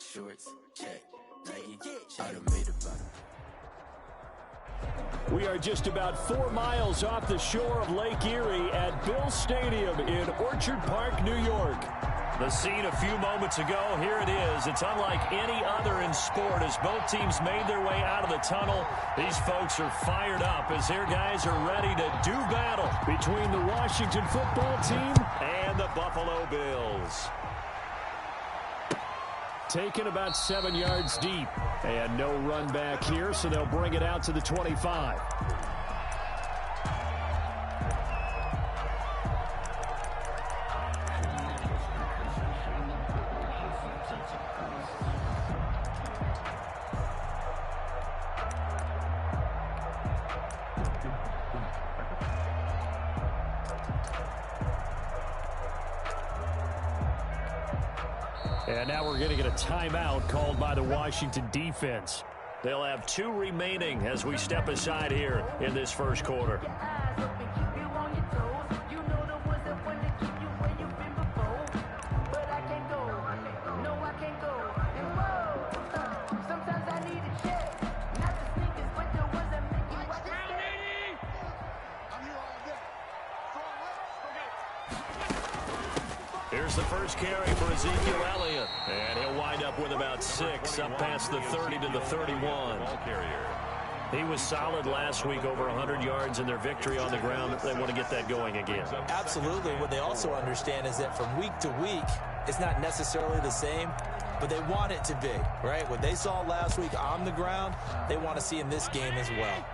Shorts, check. Nike, I done made it better. We are just about 4 miles off the shore of Lake Erie at Bills Stadium in Orchard Park, New York. The scene a few moments ago, here it is. It's unlike any other in sport as both teams made their way out of the tunnel. These folks are fired up as their guys are ready to do battle between the Washington football team and the Buffalo Bills. Taken about 7 yards deep. And no run back here, so they'll bring it out to the 25. And now we're going to get a timeout called by the Washington defense. They'll have 2 remaining as we step aside here in this first quarter. Here's the first carry for Ezekiel Elliott. And he'll wind up with about 6, up past the 30 to the 31. He was solid last week, over 100 yards in their victory on the ground. They want to get that going again. Absolutely. What they also understand is that from week to week, it's not necessarily the same, but they want it to be, right? What they saw last week on the ground, they want to see in this game as well.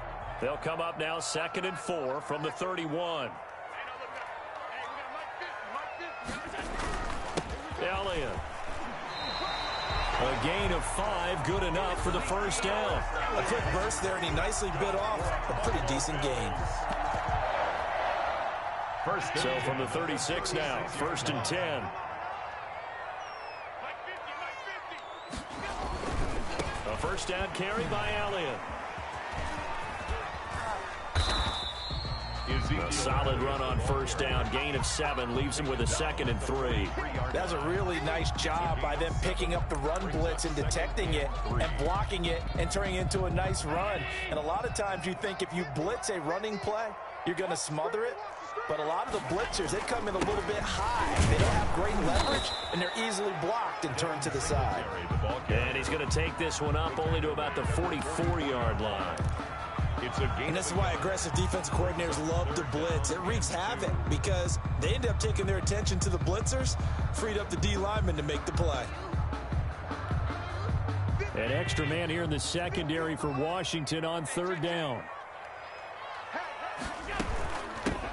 They'll come up now 2nd and 4 from the 31. Elliott. A gain of 5, good enough for the first down. A quick burst there, and he nicely bit off a pretty decent gain. So from the 36 now, 1st and 10. A first down carry by Elliott. A solid run on first down. Gain of 7 leaves him with a 2nd and 3. That's a really nice job by them picking up the run blitz and detecting it and blocking it and turning it into a nice run. And a lot of times you think if you blitz a running play, you're going to smother it. But a lot of the blitzers, they come in a little bit high. They don't have great leverage, and they're easily blocked and turned to the side. And he's going to take this one up only to about the 44-yard line. And this is why aggressive defensive coordinators love to blitz. It wreaks havoc because they end up taking their attention to the blitzers, freed up the D lineman to make the play. An extra man here in the secondary for Washington on 3rd down.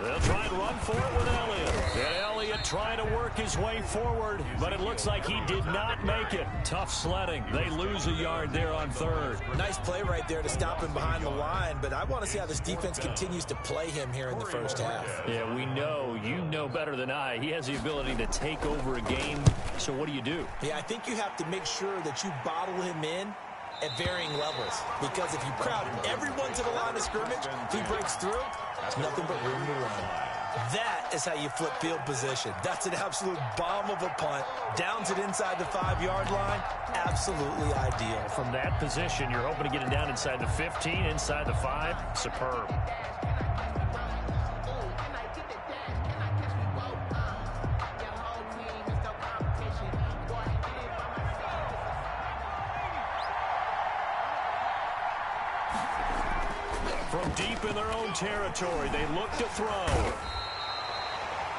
They'll try and run for it with Elliott. And Elliott trying to work his way forward, but it looks like he did not make it. Tough sledding. They lose a yard there on 3rd. Nice play right there to stop him behind the line, but I want to see how this defense continues to play him here in the first half. Yeah, we know. You know better than I. He has the ability to take over a game, so what do? Yeah, I think you have to make sure that you bottle him in at varying levels, because if you crowd everyone to the line of scrimmage, if he breaks through, there's nothing but room to run. That is how you flip field position. That's an absolute bomb of a punt. Downs it inside the 5-yard line. Absolutely ideal. From that position, you're hoping to get it down inside the 15, inside the 5. Superb. From deep in their own territory, they look to throw.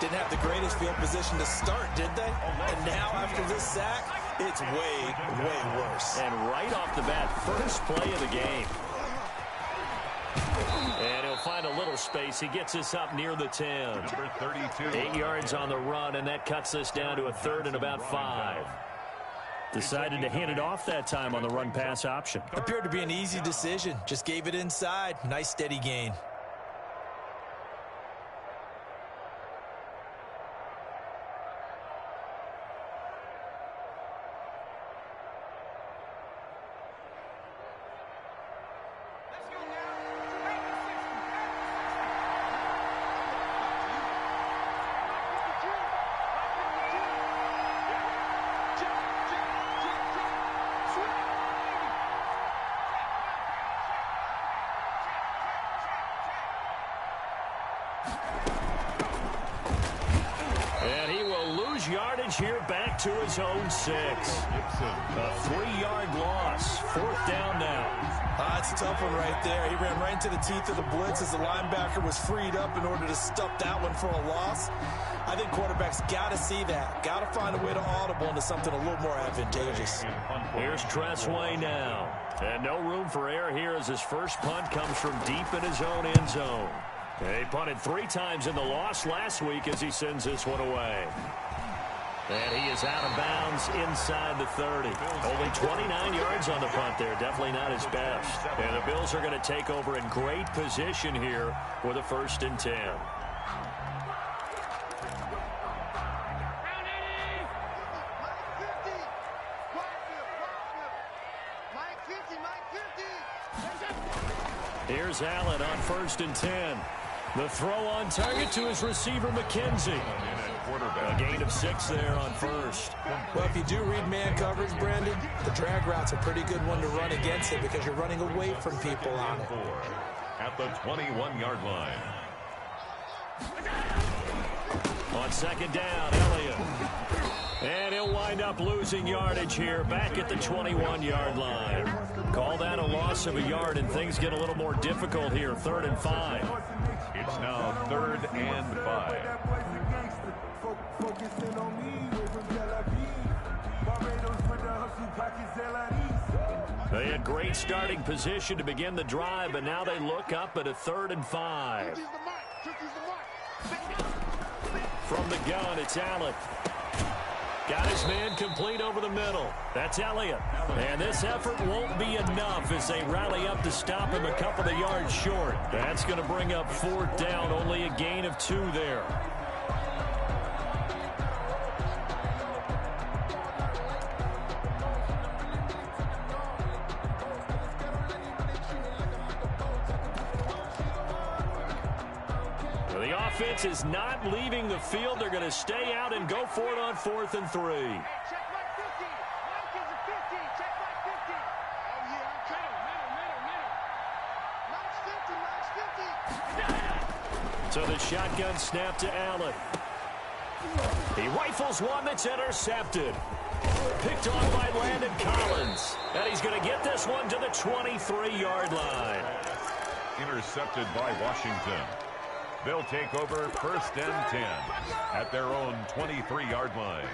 Didn't have the greatest field position to start, did they? And now, after this sack, it's way, way worse. And right off the bat, first play of the game. And he'll find a little space. He gets us up near the 10. Number 32. 8 yards on the run, and that cuts us down to a 3rd and about 5. Decided to hand it off that time on the run-pass option. Appeared to be an easy decision. Just gave it inside. Nice steady gain. yardage here, back to his own 6. A 3-yard loss. 4th down now. That's a tough one right there. He ran right into the teeth of the blitz as the linebacker was freed up in order to stuff that one for a loss. I think quarterbacks got to see that. Got to find a way to audible into something a little more advantageous. Here's Tressway now. And no room for error here as his first punt comes from deep in his own end zone. He punted 3 times in the loss last week as he sends this one away. And he is out of bounds inside the 30. Only 29 yards on the punt there. Definitely not his best. And the Bills are going to take over in great position here with a 1st and 10. Here's Allen on 1st and 10. The throw on target to his receiver, McKenzie. A gain of 6 there on 1st. Well, if you do read man coverage, Brandon, the drag route's a pretty good one to run against it because you're running away from people on it. At the 21-yard line. On 2nd down, Elliott. And he'll wind up losing yardage here back at the 21-yard line. Call that a loss of a yard, and things get a little more difficult here. 3rd and 5. It's now 3rd and 5. They had great starting position to begin the drive, but now they look up at a 3rd and 5. From the gun, it's Allen. Got his man complete over the middle. That's Elliott. And this effort won't be enough as they rally up to stop him a couple of yards short. That's going to bring up 4th down, only a gain of 2 there. Offense is not leaving the field. They're going to stay out and go for it on 4th and 3. So the shotgun snap to Allen. He rifles one that's intercepted. Picked off by Landon Collins. And he's going to get this one to the 23-yard line. Intercepted by Washington. They'll take over 1st and 10 at their own 23-yard line.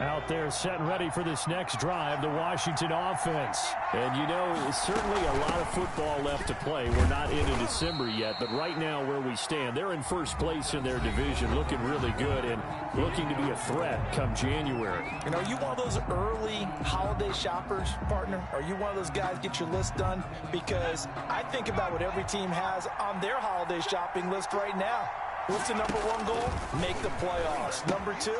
Out there set and ready for this next drive, the Washington offense. And, you know, certainly a lot of football left to play. We're not into December yet, but right now where we stand, they're in 1st place in their division, looking really good and looking to be a threat come January. And are you one of those early holiday shoppers, partner? Are you one of those guys get your list done? Because I think about what every team has on their holiday shopping list right now. What's the number 1 goal? Make the playoffs. Number 2,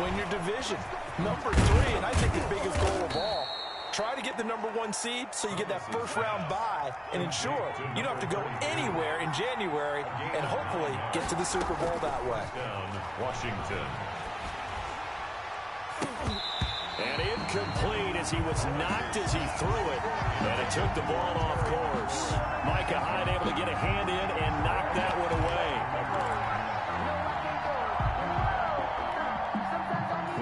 win your division. Number 3, and I think the biggest goal of all, try to get the number 1 seed so you get that 1st round bye and ensure you don't have to go anywhere in January and hopefully get to the Super Bowl that way. Down Washington. And incomplete as he was knocked as he threw it. And it took the ball off course. Micah Hyde able to get a hand in and knock that one away.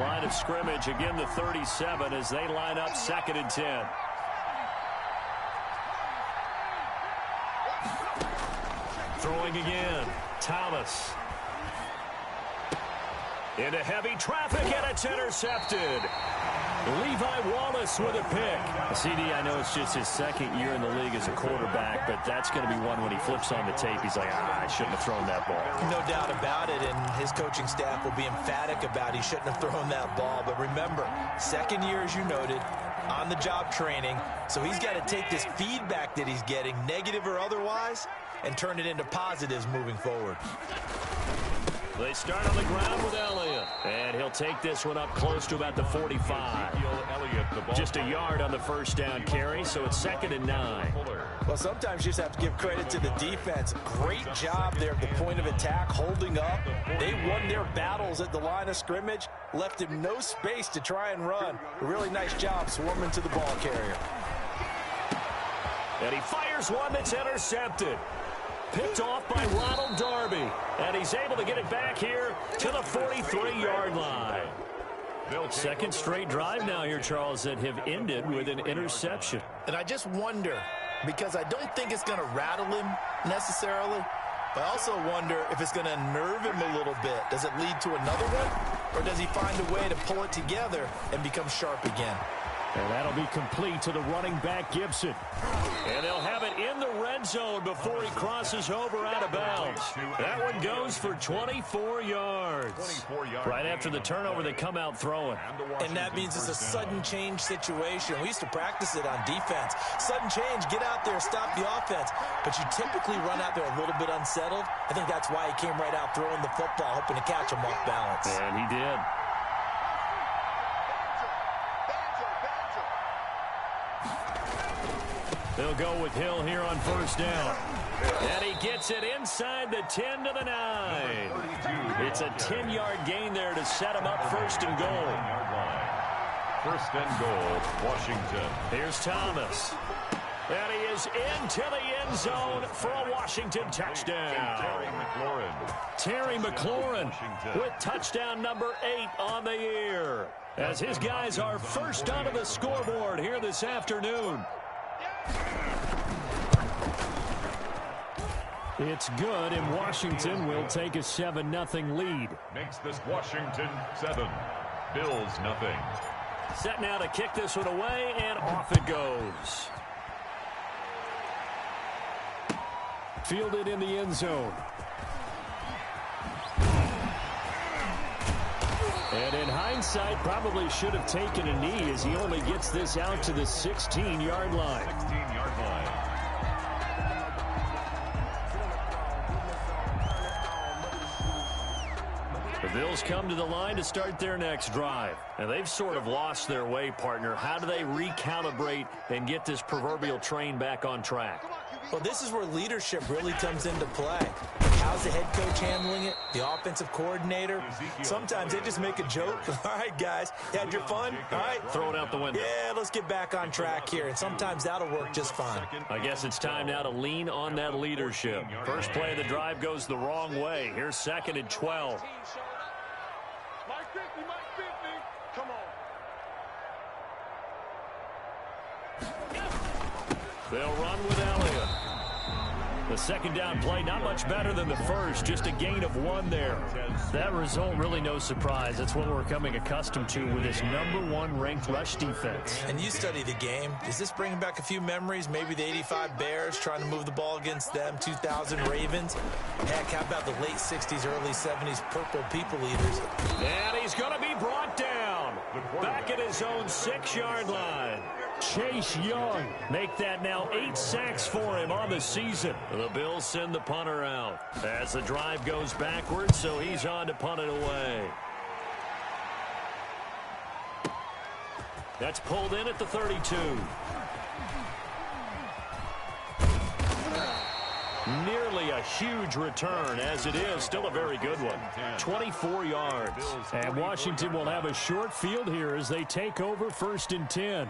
Line of scrimmage, again the 37 as they line up 2nd and 10. Throwing again, Thomas. Into heavy traffic, and it's intercepted. Levi Wallace with a pick. CD, I know it's just his 2nd year in the league as a quarterback, but that's going to be one when he flips on the tape. He's like, I shouldn't have thrown that ball. No doubt about it, and his coaching staff will be emphatic about he shouldn't have thrown that ball. But remember, 2nd year, as you noted, on-the-job training, so he's got to take this feedback that he's getting, negative or otherwise, and turn it into positives moving forward. They start on the ground with Elliott. And he'll take this one up close to about the 45. Just a yard on the first down carry, so it's 2nd and 9. Well, sometimes you just have to give credit to the defense. Great job there at the point of attack, holding up. They won their battles at the line of scrimmage, left him no space to try and run. A really nice job swarming to the ball carrier. And he fires one that's intercepted. Picked off by Ronald Darby. And he's able to get it back here to the 43-yard line. Second straight drive now here, Charles, that have ended with an interception. And I just wonder, because I don't think it's going to rattle him necessarily, but I also wonder if it's going to nerve him a little bit. Does it lead to another one? Or does he find a way to pull it together and become sharp again? And that'll be complete to the running back, Gibson. And they'll have it in the red zone before he crosses over out of bounds. That one goes for 24 yards. Right after the turnover, they come out throwing. And that means it's a sudden change situation. We used to practice it on defense. Sudden change, get out there, stop the offense. But you typically run out there a little bit unsettled. I think that's why he came right out throwing the football, hoping to catch him off balance. And he did. They'll go with Hill here on first down. And he gets it inside the 10 to the 9. It's a 10-yard gain there to set him up 1st and goal. 1st and goal, Washington. Here's Thomas. And he is into the end zone for a Washington touchdown. Terry McLaurin with touchdown number 8 on the year, as his guys are first onto the scoreboard here this afternoon. It's good, and Washington will take a 7-0 lead. Makes this Washington 7, Bills 0. Set now to kick this one away, and off it goes. Fielded in the end zone. And in hindsight, probably should have taken a knee, as he only gets this out to the 16-yard line. 16-yard line. The Bills come to the line to start their next drive. And they've sort of lost their way, partner. How do they recalibrate and get this proverbial train back on track? Well, this is where leadership really comes into play. How's the head coach handling it? The offensive coordinator? Sometimes they just make a joke. All right, guys, you had your fun? All right. Throw it out the window. Yeah, let's get back on track here. And sometimes that'll work just fine. I guess it's time now to lean on that leadership. First play of the drive goes the wrong way. Here's 2nd and 12. They'll run with Elliott. The second down play, not much better than the first, just a gain of 1 there. That result, really no surprise. That's what we're becoming accustomed to with this #1 ranked rush defense. And you study the game. Is this bringing back a few memories? Maybe the 85 Bears trying to move the ball against them, 2000 Ravens. Heck, how about the late 60s, early 70s Purple People Eaters? And he's going to be brought down back at his own 6-yard line. Chase Young make that now 8 sacks for him on the season. The Bills send the punter out as the drive goes backwards, so he's on to punt it away. That's pulled in at the 32. Nearly a huge return, as it is still a very good one. 24 yards. And Washington will have a short field here as they take over 1st and 10.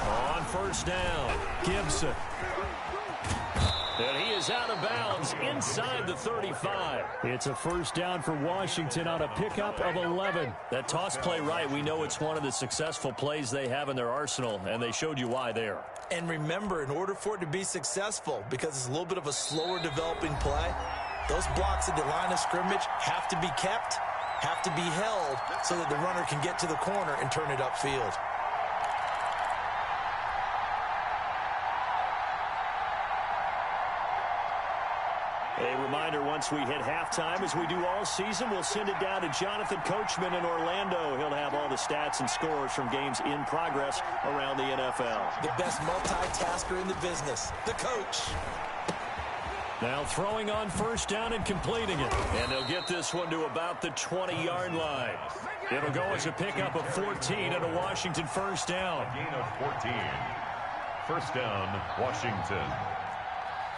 On first down, Gibson. And he is out of bounds inside the 35. It's a first down for Washington on a pickup of 11. That toss play right, we know it's one of the successful plays they have in their arsenal, and they showed you why there. And remember, in order for it to be successful, because it's a little bit of a slower developing play, those blocks at the line of scrimmage have to be kept, have to be held, so that the runner can get to the corner and turn it upfield. A reminder once once we hit halftime, as we do all season, we'll send it down to Jonathan Coachman in Orlando. He'll have all the stats and scores from games in progress around the NFL. The best multitasker in the business, the coach. Now throwing on first down and completing it. And they'll get this one to about the 20-yard line. It'll go as a pickup of 14 and a Washington first down. A gain of 14. First down, Washington.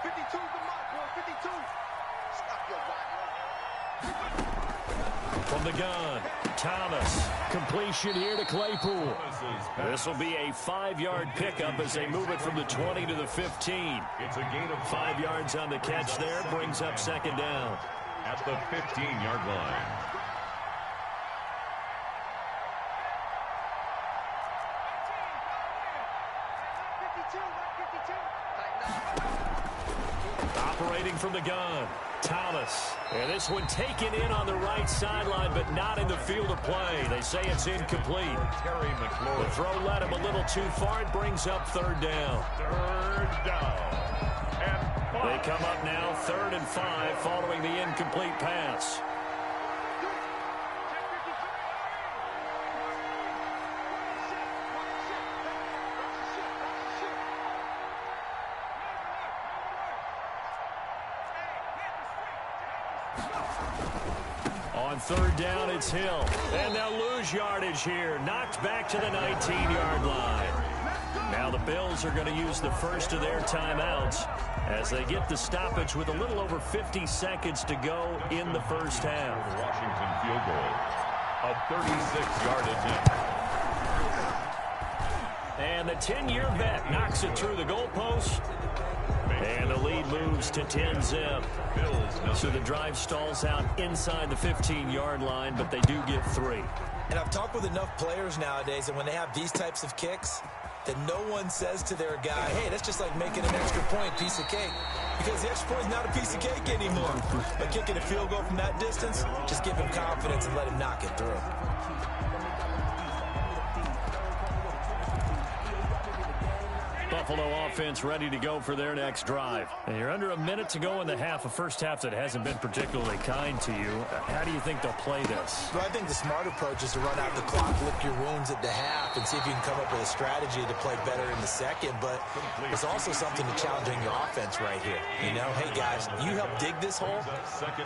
52 the mark, boy, 52. Stop your From the gun, Thomas. Completion here to Claypool. This will be a 5-yard pickup as they move it from the 20 to the 15. It's a gain of 5 yards on the catch there, brings up second down. At the 15-yard line. Operating from the gun, Thomas. And this one taken in on the right sideline, but not in the field of play. They say it's incomplete. The throw led him a little too far. It brings up third down. Third down. And They come up now 3rd and 5 following the incomplete pass. On third down, it's Hill. And they'll lose yardage here. Knocked back to the 19-yard line. Now the Bills are going to use the first of their timeouts as they get the stoppage with a little over 50 seconds to go in the first half. Washington field goal. A 36-yard attempt. And the 10-year vet knocks it through the goalpost. And the lead moves to 10-zip. So the drive stalls out inside the 15-yard line, but they do get 3. And I've talked with enough players nowadays, and when they have these types of kicks, that no one says to their guy, hey, that's just like making an extra point, piece of cake. Because the extra point is not a piece of cake anymore. But kicking a field goal from that distance, just give him confidence and let him knock it through. Buffalo offense ready to go for their next drive. And you're under a minute to go in the half, a first half that hasn't been particularly kind to you. How do you think they'll play this? Well, I think the smart approach is to run out the clock, lick your wounds at the half, and see if you can come up with a strategy to play better in the second. But there's also something to challenging your offense right here. You know, hey, guys, you help dig this hole.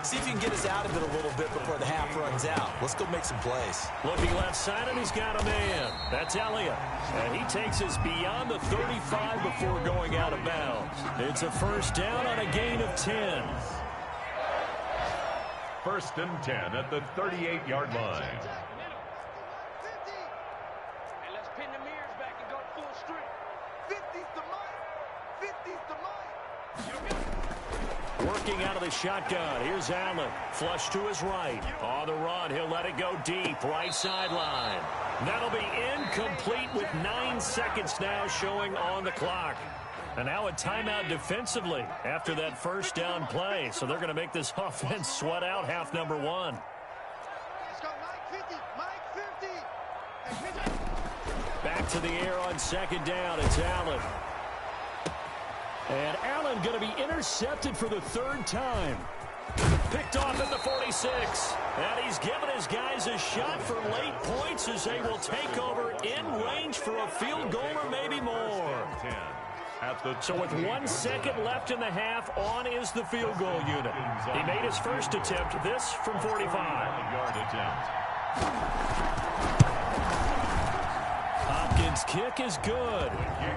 See if you can get us out of it a little bit before the half runs out. Let's go make some plays. Looking left side, and he's got a man. That's Elliott. And he takes us beyond the 35 before going out of bounds. It's a first down on a gain of 10. First and 10 at the 38-yard line. And let's pin the mirrors back and go full strength. 50's the mic. 50's the mic. Working out of the shotgun. Here's Allen. Flush to his right. On the run, he'll let it go deep. Right sideline. That'll be incomplete with 9 seconds now showing on the clock. And now a timeout defensively after that first down play. So they're going to make this offense sweat out half number 1. Let's go, Mike 50. Mike 50. Back to the air on second down. It's Allen. And Allen going to be intercepted for the 3rd time. Picked off at the 46. And he's given his guys a shot for late points as they will take over in range for a field goal or maybe more. So with 1 second left in the half, on is the field goal unit. He made his first attempt, this from 45. Hopkins' kick is good.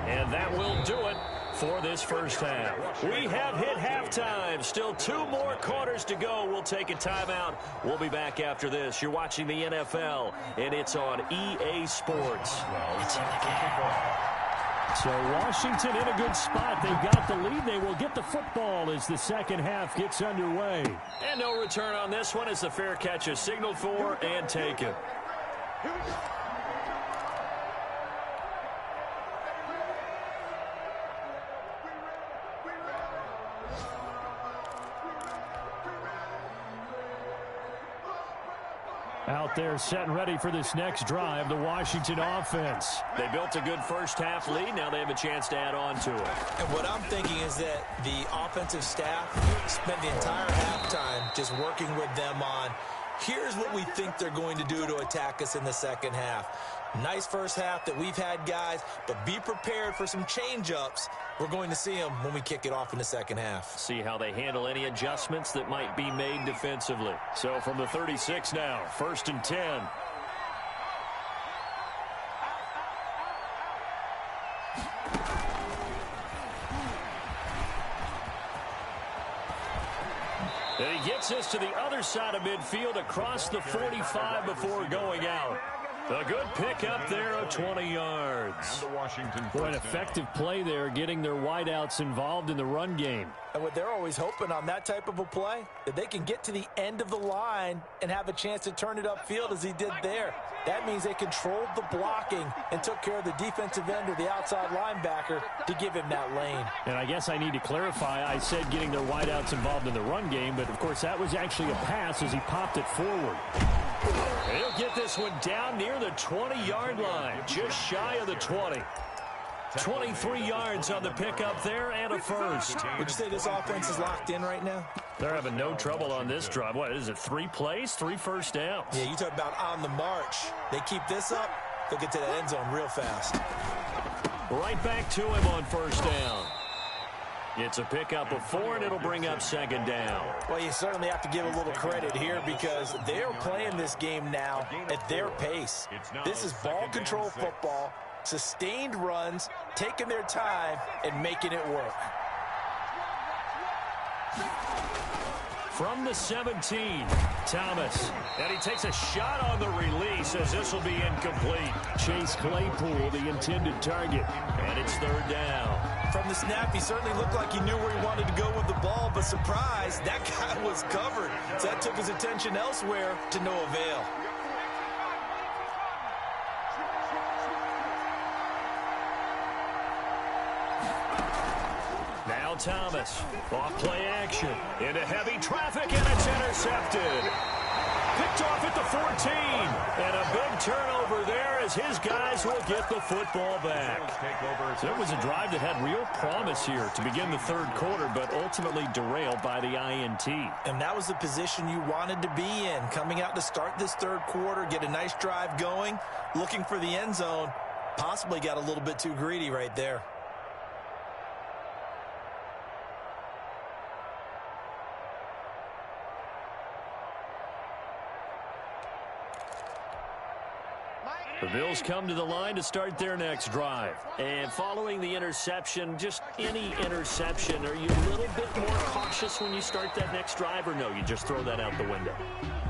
And that will do it for this first half. We have hit halftime. Still 2 more quarters to go. We'll take a timeout. We'll be back after this. You're watching the NFL, and it's on EA Sports. It's in the game. So Washington in a good spot. They've got the lead. They will get the football as the second half gets underway. And no return on this one as the fair catch is signaled for and taken. Out there set and ready for this next drive, the Washington offense. They built a good first-half lead. Now they have a chance to add on to it. And what I'm thinking is that the offensive staff spent the entire halftime just working with them on, here's what we think they're going to do to attack us in the second half. Nice first half that we've had, guys, but be prepared for some change-ups. We're going to see them when we kick it off in the second half. See how they handle any adjustments that might be made defensively. So from the 36 now, 1st and 10. And he gets us to the other side of midfield across the 45 before going out. A good pickup there of 20 yards. What an effective play there, getting their wideouts involved in the run game. And what they're always hoping on that type of a play, that they can get to the end of the line and have a chance to turn it upfield as he did there. That means they controlled the blocking and took care of the defensive end or the outside linebacker to give him that lane. And I guess I need to clarify, I said getting their wideouts involved in the run game, but of course that was actually a pass as he popped it forward. He'll get this one down near the 20-yard line, just shy of the 20. 23 yards on the pickup there and a first. Would you say this offense is locked in right now? They're having no trouble on this drive. What is it, 3 plays, 3 first downs? Yeah, you talk about on the march. They keep this up, they'll get to that end zone real fast. Right back to him on first down. It's a pickup of 4, and it'll bring up 2nd down. Well, you certainly have to give a little credit here because they're playing this game now at their pace. This is ball control football, sustained runs, taking their time, and making it work. From the 17, Thomas. And he takes a shot on the release as this will be incomplete. Chase Claypool, the intended target. And it's 3rd down. From the snap, he certainly looked like he knew where he wanted to go with the ball, but surprise, that guy was covered. So that took his attention elsewhere to no avail. Now Thomas, off play action, into heavy traffic, and it's intercepted. Picked off at the 14, and a big turnover there as his guys will get the football back. So it was a drive that had real promise here to begin the 3rd quarter, but ultimately derailed by the INT. And that was the position you wanted to be in, coming out to start this 3rd quarter, get a nice drive going, looking for the end zone, possibly got a little bit too greedy right there. The Bills come to the line to start their next drive. And following the interception, just any interception, are you a little bit more cautious when you start that next drive, or no, you just throw that out the window?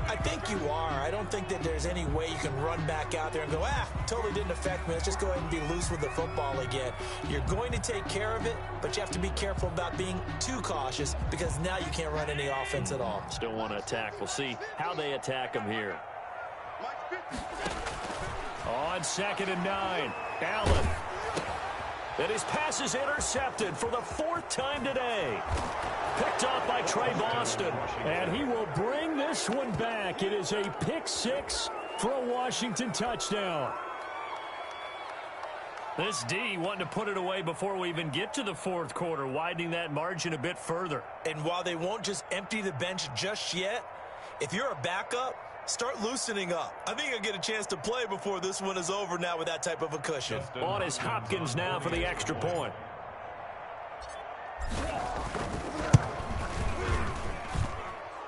I think you are. I don't think that there's any way you can run back out there and go, totally didn't affect me. Let's just go ahead and be loose with the football again. You're going to take care of it, but you have to be careful about being too cautious because now you can't run any offense at all. Still want to attack. We'll see how they attack them here. On 2nd and 9, Allen. And his pass is intercepted for the 4th time today. Picked off by Trey Boston. And he will bring this one back. It is a pick 6 for a Washington touchdown. This D wanting to put it away before we even get to the 4th quarter, widening that margin a bit further. And while they won't just empty the bench just yet, if you're a backup, start loosening up. I think you'll get a chance to play before this one is over now with that type of a cushion. On is Hopkins now for the extra point.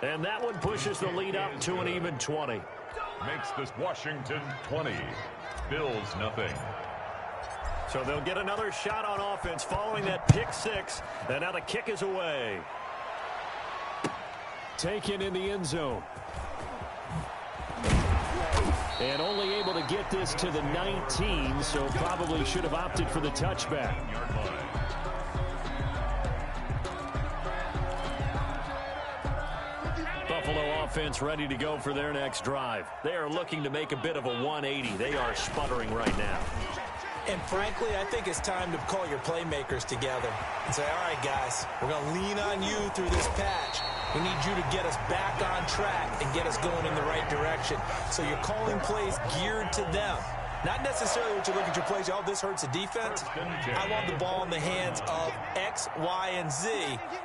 And that one pushes the lead up to an even 20. Makes this Washington 20. Bills nothing. So they'll get another shot on offense following that pick 6. And now the kick is away. Taken in the end zone. And only able to get this to the 19, so probably should have opted for the touchback. Buffalo offense ready to go for their next drive. They are looking to make a bit of a 180. They are sputtering right now. And frankly, I think it's time to call your playmakers together and say, all right, guys, we're going to lean on you through this patch. We need you to get us back on track and get us going in the right direction. So you're calling plays geared to them. Not necessarily what you look at your plays, oh, this hurts the defense. I want the ball in the hands of X, Y, and Z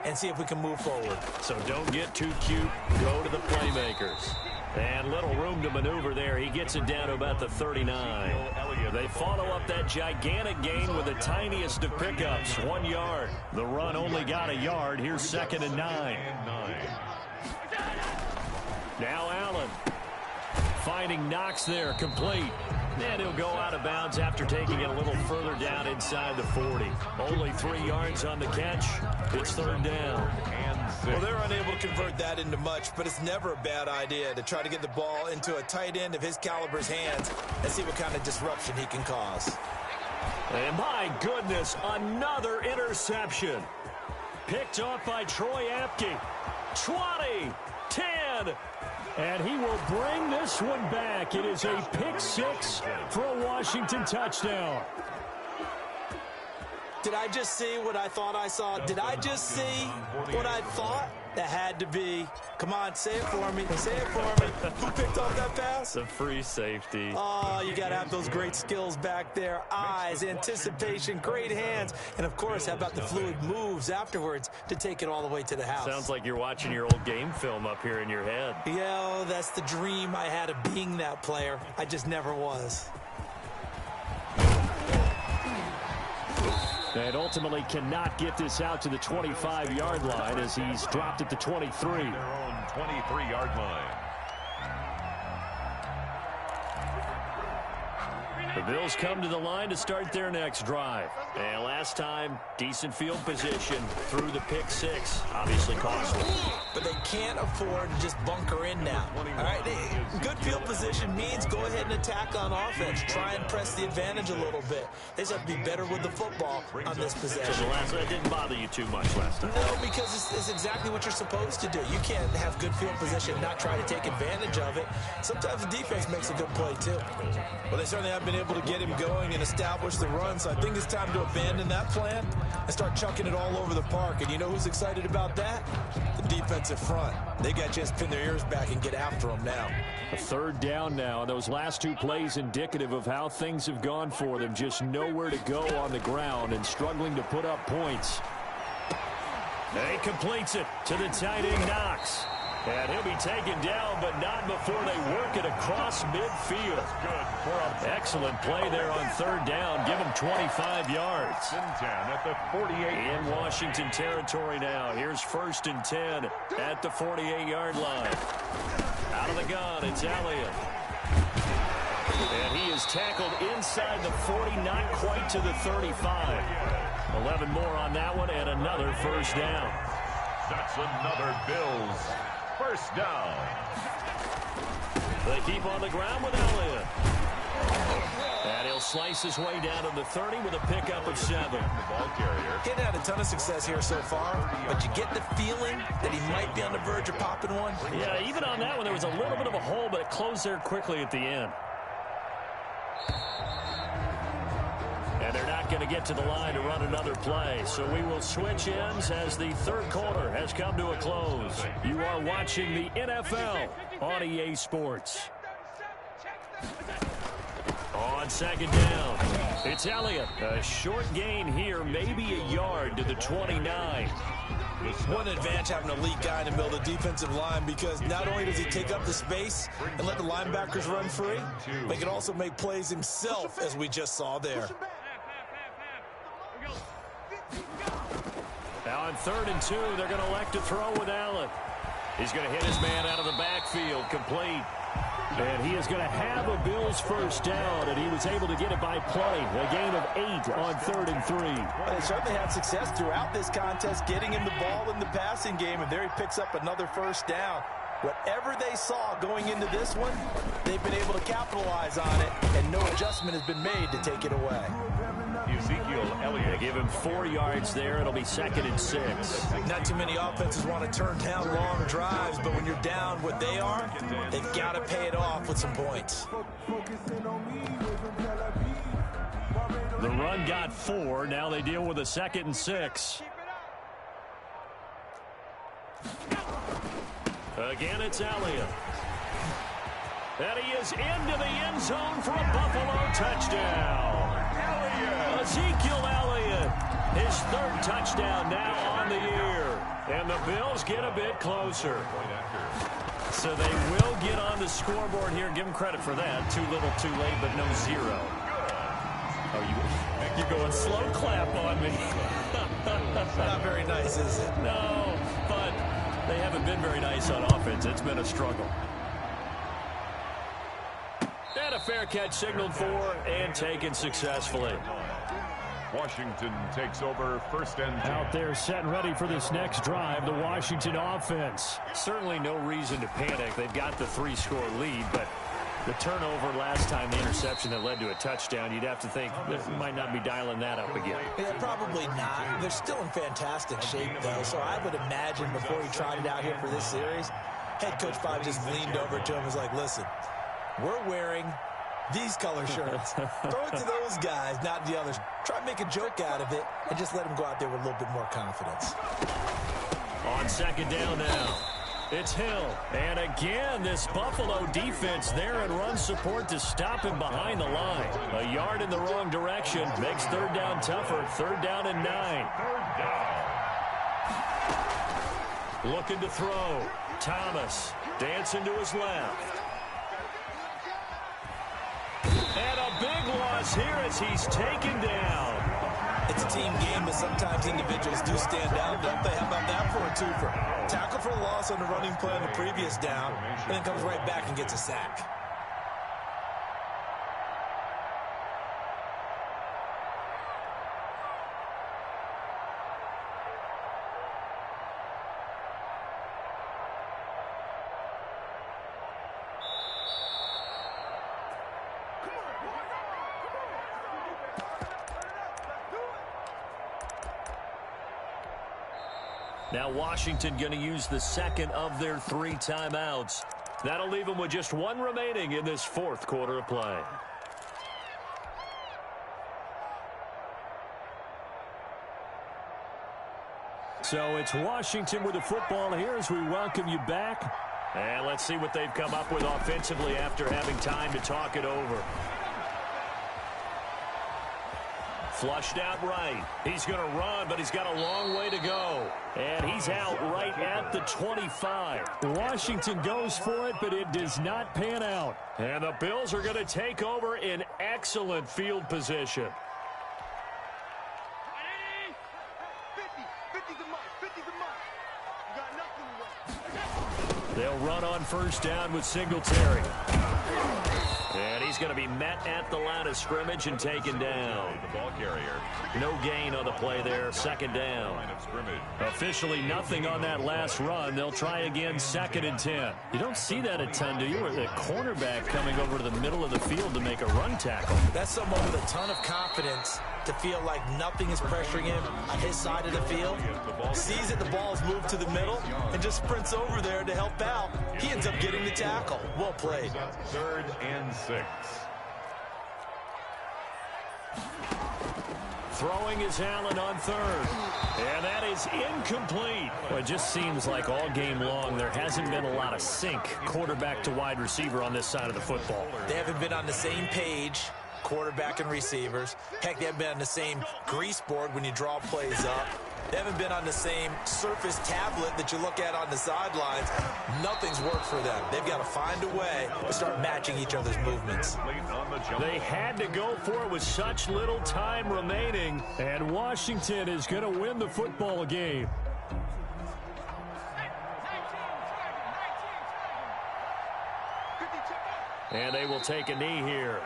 and see if we can move forward. So don't get too cute. Go to the playmakers. And little room to maneuver there. He gets it down to about the 39. They follow up that gigantic gain with the tiniest of pickups, 1 yard. The run only got a yard. Here's 2nd and 9. Now Allen finding Knox there, complete. And he'll go out of bounds after taking it a little further down inside the 40. Only 3 yards on the catch. It's 3rd down. Well, they're unable to convert that into much, but it's never a bad idea to try to get the ball into a tight end of his caliber's hands and see what kind of disruption he can cause. And my goodness, another interception. Picked off by Troy Apke. 20, 10. And he will bring this one back. It is a pick 6 for a Washington touchdown. Did I just see what I thought I saw? Did I just see what I thought? That had to be. Come on, say it for me. Say it for me. Who picked off that pass? The free safety. Oh, you got to have those great skills back there. Eyes, anticipation, great hands. And, of course, how about the fluid moves afterwards to take it all the way to the house? Sounds like you're watching your old game film up here in your head. Yeah, that's the dream I had of being that player. I just never was. And ultimately cannot get this out to the 25-yard line as he's dropped at the 23. Their own 23-yard line. The Bills come to the line to start their next drive. And last time, decent field position through the pick 6. Obviously costly. But they can't afford to just bunker in now. All right, good field position means go ahead and attack on offense. Try and press the advantage a little bit. They just have to be better with the football on this possession. So the last one didn't bother you too much last time. No, because it's exactly what you're supposed to do. You can't have good field position and not try to take advantage of it. Sometimes the defense makes a good play, too. Well, they certainly have been able to get him going and establish the run, so I think it's time to abandon that plan and start chucking it all over the park. And you know who's excited about that? The defensive front. They got a chance to pin their ears back and get after them now. A 3rd down now, and those last 2 plays indicative of how things have gone for them. Just nowhere to go on the ground and struggling to put up points. And he completes it to the tight end Knox. And he'll be taken down, but not before they work it across midfield. Excellent play there on 3rd down. Give him 25 yards. 10 at the 48. In Washington territory now. Here's 1st and 10 at the 48-yard line. Out of the gun, it's Elliott. And he is tackled inside the 40, not quite to the 35. 11 more on that one, and another 1st down. That's another Bills 1st down. They keep on the ground with Elliott. And he'll slice his way down to the 30 with a pickup of 7. The ball carrier. He's had a ton of success here so far, but you get the feeling that he might be on the verge of popping one. Yeah, even on that one, there was a little bit of a hole, but it closed there quickly at the end. And they're not going to get to the line to run another play. So we will switch ends as the 3rd quarter has come to a close. You are watching the NFL on EA Sports. On 2nd down, it's Elliott. A short gain here, maybe a yard to the 29. One advantage having an elite guy in the middle of the defensive line, because not only does he take up the space and let the linebackers run free, but he can also make plays himself, as we just saw there. Now on 3rd and 2, they're going to elect to throw with Allen. He's going to hit his man out of the backfield, complete. And he is going to have a Bills 1st down, and he was able to get it by plenty. A gain of 8 on 3rd and 3. Well, they certainly had success throughout this contest, getting him the ball in the passing game, and there he picks up another 1st down. Whatever they saw going into this one, they've been able to capitalize on it, and no adjustment has been made to take it away. Ezekiel Elliott. Give him 4 yards there. It'll be 2nd and 6. Not too many offenses want to turn down long drives, but when you're down what they are, they've got to pay it off with some points. The run got 4. Now they deal with a 2nd and 6. Again, it's Elliott. And he is into the end zone for a Buffalo touchdown. Elliott. Ezekiel Elliott, his third touchdown now on the year. And the Bills get a bit closer. So they will get on the scoreboard here. Give them credit for that. Too little, too late, but no zero. Oh, you're going slow clap on me. Not very nice, is it? No, but they haven't been very nice on offense. It's been a struggle. And a fair catch signaled for and taken successfully. Washington takes over first and 10. Out there set and ready for this next drive, the Washington offense. Certainly no reason to panic. They've got the 3-score lead, but the turnover last time, the interception that led to a touchdown, you'd have to think they might not be dialing that up again. Yeah, probably not. They're still in fantastic shape, though, so I would imagine before he tried it out here for this series, head coach Bob just leaned over to him and was like, listen, we're wearing these color shirts. Throw it to those guys, not the others. Try to make a joke out of it and just let them go out there with a little bit more confidence. On second down now, it's Hill. And again, this Buffalo defense there in run support to stop him behind the line. A yard in the wrong direction makes third down tougher. Third down and 9. Looking to throw. Thomas dancing to his left. And a big loss here as he's taken down. It's a team game, but sometimes individuals do stand out, don't they? How about that for a twofer? Tackle for a loss on the running play on the previous down, and then comes right back and gets a sack. Now Washington going to use the second of their 3 timeouts. That'll leave them with just 1 remaining in this fourth quarter of play. So it's Washington with the football here as we welcome you back. And let's see what they've come up with offensively after having time to talk it over. Flushed out right. He's going to run, but he's got a long way to go. And he's out right at the 25. Washington goes for it, but it does not pan out. And the Bills are going to take over in excellent field position. 50's a mark. 50's a mark. You got nothing to run. They'll run on first down with Singletary. And he's going to be met at the line of scrimmage and taken down. The ball carrier. No gain on the play there. Second down. Line of scrimmage. Officially nothing on that last run. They'll try again, 2nd and 10. You don't see that a ton, do you? Where the cornerback coming over to the middle of the field to make a run tackle. That's someone with a ton of confidence to feel like nothing is pressuring him on his side of the field. Sees that the ball's moved to the middle and just sprints over there to help out. He ends up getting the tackle. Well played. 3rd and 6. Throwing is Allen on 3rd. And that is incomplete. Well, it just seems like all game long there hasn't been a lot of sync quarterback to wide receiver on this side of the football. They haven't been on the same page, quarterback and receivers. Heck, they haven't been on the same grease board when you draw plays up. They haven't been on the same surface tablet that you look at on the sidelines. Nothing's worked for them. They've got to find a way to start matching each other's movements. They had to go for it with such little time remaining, and Washington is going to win the football game. And they will take a knee here.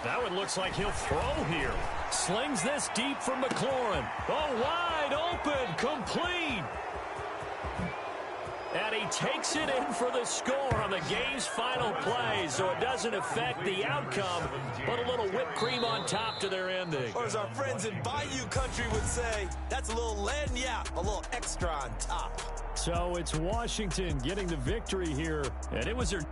That one looks like he'll throw here. Slings this deep from McLaurin. Oh, wide open, complete. And he takes it in for the score on the game's final play, so it doesn't affect the outcome, but a little whipped cream on top to their ending. Or as our friends in Bayou Country would say, that's a little lagniappe, a little extra on top. So it's Washington getting the victory here, and it was their